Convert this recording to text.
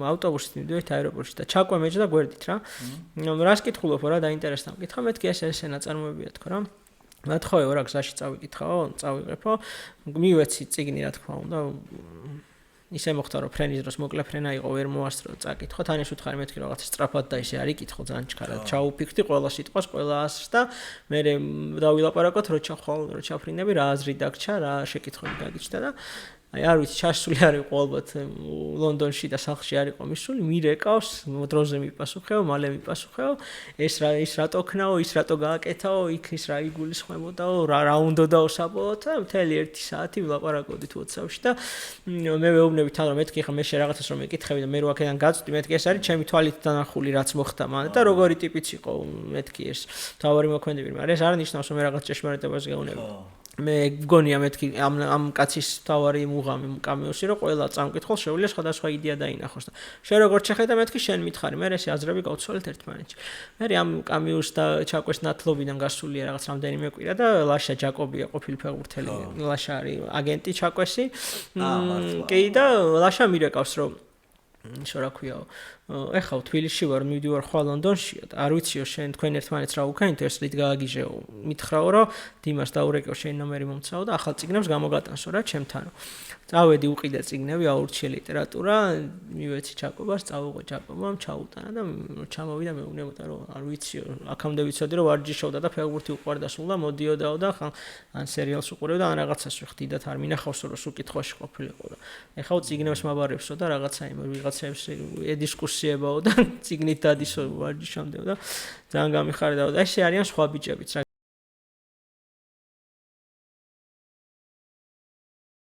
ავტობუსით მივდივართ აეროპორტში და ჩაკვე მეჯდა გვერდით რა. რას კითხულობ რა დაინტერესდა. მკითხა მეთქი ესე ნაწარმოებია თქო რა. მეთხოვე რა გზაში წავიკითხაო, წავიღებო. მივეცი წიგნი რა თქმა უნდა. ისე მოხდა რომ ფრენის დროს მოკლე ფრენა იყო ვერ მოასწრო წაკითხო. თან ეს უთხარი მეთქი რაღაცა სწრაფად და ისე არ იკითხო ძალიან ჩქარად. ჩაუფიქრდი ყველა სიტყვას, ყველა ასს და მე დავილაპარაკოთ რო ჩაფრინები რა აზრი დაგჭა, რა შეკითხვები გაგიჩნდა და აი არ ვიცი ჩასული არ იყო ალბათ ლონდონში და სახლში არ იყო მისული მირეკავს დროზე მიპასუხეო მალე მიპასუხეო ეს რატო ქნაო ის რატო გააკეთაო იქ ის რა იგულისხმებოდაო რა უნდაო საბოლოოდ და მთელი 1 საათი ვილაპარაკოდით WhatsApp-ში და მე ვეუბნები თან რომ მეთქი ხა მე რაღაცას რომ ეკითხები და მე რო აქედან გაწვდი მეთქი ეს არის ჩემი თვალით დანახული რაც მოხდა მან და როგორი ტიპიც იყო მეთქი ეს თავარი მოქმედებები მაგრამ ეს არ ნიშნავს რომ მე რაღაც ჭეშმარიტებას გეუბნები მე გონია მეთქი ამ კაცის თავარი მუღამი კამიუსი რომ ყველა წამკითხულს შეუძლია სხვადასხვა იდეა დაინახოს და შენ როგორ შეხედა მეთქი შენ მითხარი მე ესე აზრები გავცვალეთ ერთმანეთში მე ამ კამიუს და ჩაკვეს ნათლობიდან გასულია რაღაც რამდენიმე კვირა და ლაშა ჯაკობია ყოფილი ფეხბურთელი ლაშა არის აგენტი ჩაკვესი კი და ლაშა მირეკავს რომ ისო რა ქვიაო ეხლა თბილისში ვარ მივდივარ ხვალ ლონდონშია და არ ვიციო შენ თქვენ ერთმანეთს რა უკანით ეს რით გააგიჟეო მითხრაო რომ დიმას დაურეკო შენ ნომერი მომცაო და ახალ წიგნებს გამოგატანსო რა ჩემთანო წავედი უყიდე წიგნები აურჩიე ლიტერატურა მივეცი ჩაკობას წავიღო ჩაკობამ ჩაუტანა და ჩამოვიდა მეუბნებოდა რომ არ ვიციო აქამდე ვიცოდი რომ ვარჯიშობდა და ფეხბურთი უყვარდა სულ და მოდიოდაო და ან სერიალს უყურებდა ან რაღაცას ვხდიდათ არ მინახავსო რომ სულ კითხვაში ყოფილიყო და ეხლა წიგნებს მაბარებსო და რაღაცა იმ ვიღაცებს დისკუსიებაო და წიგნით დადისო ვარჯიშამდეო და ძალიან გამიხარდაო და ესე არიან სხვა ბიჭებიც რა